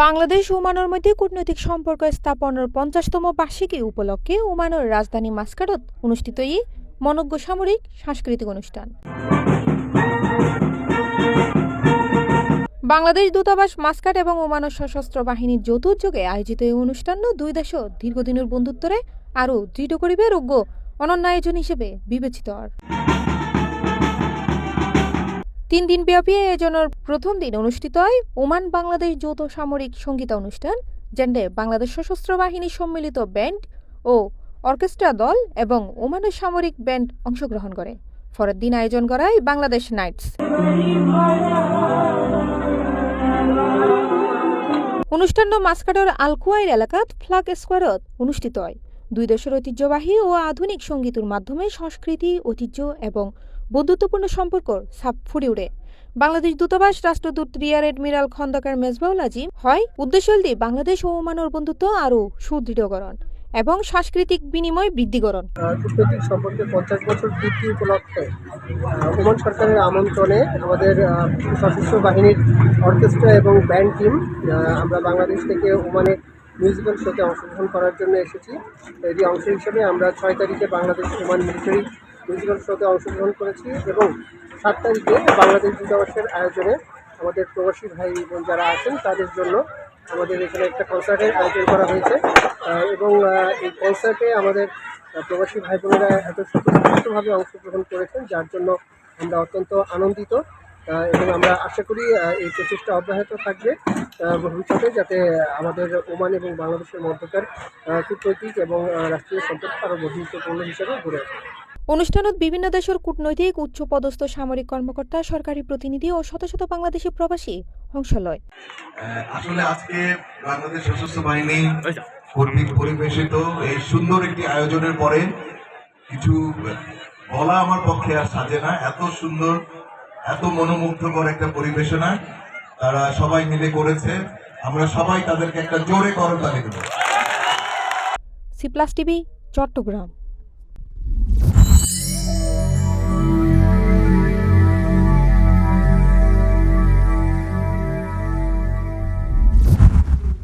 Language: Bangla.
বাংলাদেশ ওমানের মধ্যে কূটনৈতিক সম্পর্ক স্থাপনের ৫০তম বার্ষিকী উপলক্ষে ওমানের রাজধানী মাস্কাটত অনুষ্ঠিত এই মনোজ্ঞ সামরিক সাংস্কৃতিক অনুষ্ঠান। বাংলাদেশ দূতাবাস মাস্কাট এবং ওমানের সশস্ত্র বাহিনীর যৌথ উদ্যোগে আয়োজিত এই অনুষ্ঠান দুই দেশের দীর্ঘদিনের বন্ধুত্বরে আরও দৃঢ় করিবে যোগ্য অনন্য আয়োজন হিসেবে বিবেচিত হয়। ৩ দিন ব্যাপী আয়োজনের প্রথম দিন অনুষ্ঠিত হয় ওমান বাংলাদেশ যৌথ সামরিক সঙ্গীত অনুষ্ঠান, যেখানে বাংলাদেশ সশস্ত্র বাহিনীর সম্মিলিত ব্যান্ড ও অর্কেস্ট্রা দল এবং ওমানের সামরিক ব্যান্ড অংশগ্রহণ করে। পরের দিন আয়োজন করা হয় বাংলাদেশ নাইটস। অনুষ্ঠান মাস্কাটের আলকুয়াইর এলাকাত ফ্লাগ স্কোয়ারত অনুষ্ঠিত হয়। দুই দেশের ঐতিহ্যবাহী ও আধুনিক সঙ্গীতের মাধ্যমে সংস্কৃতি, ঐতিহ্য এবং বন্ধুত্বপূর্ণ সম্পর্ক ছাপ ফুটে ওঠে। বাংলাদেশ দূতাবাস রাষ্ট্রদূত রিয়ার এডমিরাল খন্দকার মেজবাউল আজিম হয় উদ্দেশ্য বাংলাদেশ ও ওমানের বন্ধুত্ব আরও সুদৃঢ়করণ এবং সাংস্কৃতিক বিনিময় বৃদ্ধিকরণ। কূটনৈতিক সম্পর্কে ৫০ বছর পূর্তি উপলক্ষে ওমান সরকারের আমন্ত্রণে আমাদের সশস্ত্র বাহিনীর অর্কেস্ট্রা এবং ব্যান্ড টিম আমরা বাংলাদেশ থেকে ওমানে মিউজিক্যাল শোতে অংশগ্রহণ করার জন্য এসেছি। এরই অংশ হিসেবে আমরা ৬ তারিখে বাংলাদেশ ওমান মিলিটারি মিউজিক্যাল শোতে অংশগ্রহণ করেছি এবং ৭ তারিখে বাংলাদেশ দূতাবাসের আয়োজনে আমাদের প্রবাসী ভাই বোন যারা আছেন তাদের জন্য আমাদের এখানে একটা কনসার্টের আয়োজন করা হয়েছে এবং এই কনসার্টে আমাদের প্রবাসী ভাই বোনেরা এত স্বতঃস্ফূর্তভাবে অংশগ্রহণ করেছেন, যার জন্য আমরা অত্যন্ত আনন্দিত এবং আমরা আশা করি এই প্রচেষ্টা অব্যাহত থাকবে ভবিষ্যতে, যাতে আমাদের ওমান এবং বাংলাদেশের মধ্যকার কূটনৈতিক এবং রাষ্ট্রীয় সম্পর্ক আরও বন্ধুত্বপূর্ণ হিসেবে গড়ে ওঠে। অনুষ্ঠানত বিভিন্ন দেশের কূটনৈতিক উচ্চপদস্থ সামরিক কর্মকর্তা, সরকারি প্রতিনিধি ও শত শত বাংলাদেশি প্রবাসী অংশ লয়। আসলে আজকে বাংলাদেশ সশস্ত্র বাহিনী কর্তৃক পরিবেশিত এই সুন্দর একটি আয়োজনের পরে কিছু বলা আমার পক্ষে আর সাজে না। এত সুন্দর, এত মনোমুগ্ধকর একটা পরিবেশনা তারা সবাই মিলে করেছে। আমরা সবাই তাদেরকে একটা জোরে করতালি দেব। C+ TV, Chittagong.